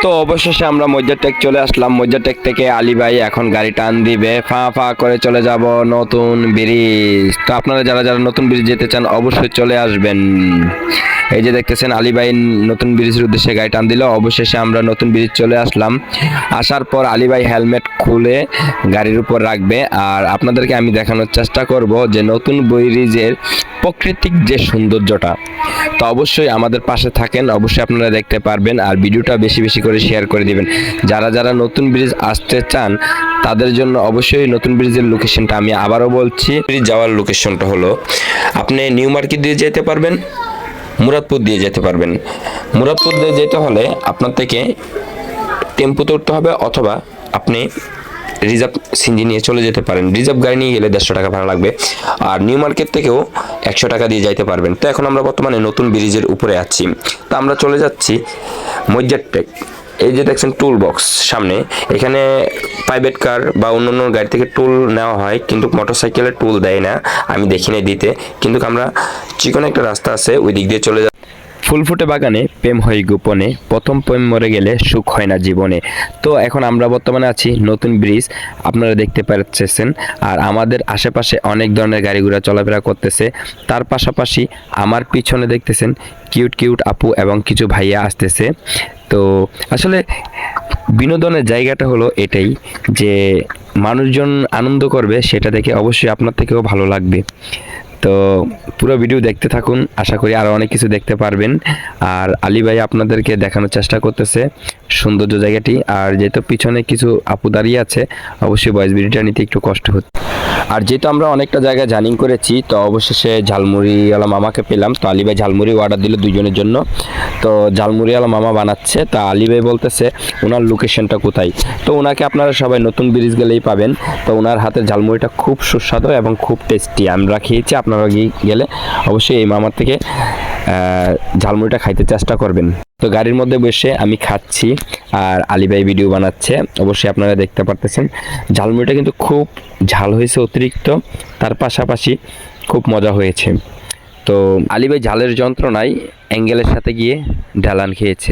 তো অবশেষে আমরা মজ্জারটেক চলে আসলাম। মজ্জারটেক থেকে আলী ভাই এখন গাড়ি টান দিবে, ফা ফা করে চলে যাব নতুন ব্রিজ। তো আপনারা যারা যারা নতুন ব্রিজ যেতে চান অবশ্যই চলে আসবেন। এই যে দেখতেছেন আলী ভাই নতুন ব্রিজের উদ্দেশ্যে গাড়ি টান দিল। অবশেষে আমরা নতুন ব্রিজ চলে আসলাম। আসার পর আলী ভাই হেলমেট খুলে গাড়ির উপর রাখবে, আর আপনাদেরকে আমি দেখানোর চেষ্টা করব যে নতুন ব্রিজের প্রাকৃতিক যে সৌন্দর্যটা। তো অবশ্যই আমাদের পাশে থাকেন, অবশ্যই আপনারা দেখতে পারবেন। আর ভিডিওটা বেশি বেশি করে শেয়ার করে দিবেন। যারা যারা নতুন ব্রিজ আসতে চান তাদের জন্য অবশ্যই নতুন ব্রিজের লোকেশনটা আমি আবারও বলছি। ব্রিজ যাওয়ার লোকেশনটা হলো, আপনি নিউ মার্কেট দিয়ে যেতে পারবেন, মুরাদপুর দিয়ে যেতে পারবেন। মুরাদপুর দিয়ে যেতে হলে আপনার থেকে টেম্পোতে উঠতে হবে, অথবা আপনি রিজার্ভ সিএনজি নিয়ে চলে যেতে পারেন। রিজার্ভ গাড়ি নিয়ে গেলে 150 টাকা ভাড়া লাগবে, আর নিউ মার্কেট থেকেও 100 টাকা দিয়ে যাইতে পারবেন। তো এখন আমরা বর্তমানে নতুন ব্রিজের উপরে আছি। তো আমরা চলে যাচ্ছি মজ্জারটেক। এই যে দেখছেন টুল বক্স সামনে, এখানে প্রাইভেট কার বা অন্যান্য গাড়ি থেকে টুল নেওয়া হয়, কিন্তু মোটরসাইকেলের টুল দেয় না, আমি দেখি নাই দিতে। কিন্তু আমরা চিকন একটা রাস্তা আছে, ওই দিক দিয়ে চলে ফুল ফুটে বাগানে প্রেম হয় গোপনে, প্রথম প্রেম মরে গেলে সুখ হয় না জীবনে। তো এখন আমরা বর্তমানে আছি নতুন ব্রিজ, আপনারা দেখতে পাচ্ছেন। আর আমাদের আশেপাশে অনেক ধরনের গাড়ি ঘোড়া চলাফেরা করতেছে। তার পাশাপাশি আমার পিছনে দেখতেছেন কিউট কিউট আপু এবং কিছু ভাইয়া আসতেছে। তো আসলে বিনোদনের জায়গাটা হলো এটাই, যে মানুষজন আনন্দ করবে, সেটা দেখে অবশ্যই আপনার থেকেও ভালো লাগবে। তো পুরো ভিডিও দেখতে থাকুন, আশা করি আরও অনেক কিছু দেখতে পারবেন। আর আলী ভাই আপনাদেরকে দেখানোর চেষ্টা করতেছে সৌন্দর্য জায়গাটি। আর যেহেতু পিছনে কিছু আপু দাঁড়িয়ে আছে, অবশ্যই ভয়েস ভিডিওটা নিতে একটু কষ্ট হচ্ছে। আর যেহেতু আমরা অনেকটা জায়গায় জার্নি করেছি, তো অবশেষে ঝালমুড়িওয়ালা মামাকে পেলাম। তো আলী ভাই ঝালমুড়ি অর্ডার দিল দুজনের জন্য। তো ঝালমুড়িওয়ালা মামা বানাচ্ছে। তা আলী ভাই বলতেছে ওনার লোকেশনটা কোথায়। তো ওনাকে আপনারা সবাই নতুন ব্রিজ গেলেই পাবেন। তো ওনার হাতের ঝালমুড়িটা খুব সুস্বাদু এবং খুব টেস্টি, আমরা খেয়েছি। আপনারা গেলে অবশ্যই এই মামার থেকে ঝালমুড়িটা খাইতে চেষ্টা করবেন। তো গাড়ির মধ্যে বসে আমি খাচ্ছি আর আলী ভাই ভিডিও বানাচ্ছে, অবশ্যই আপনারা দেখতে পারতেছেন। ঝালমুড়িটা কিন্তু খুব ঝাল হয়েছে অতিরিক্ত, তার পাশাপাশি খুব মজা হয়েছে। তো আলী ভাই ঝালের যন্ত্রণায় অ্যাঙ্গেলের সাথে গিয়ে ঢালান খেয়েছে।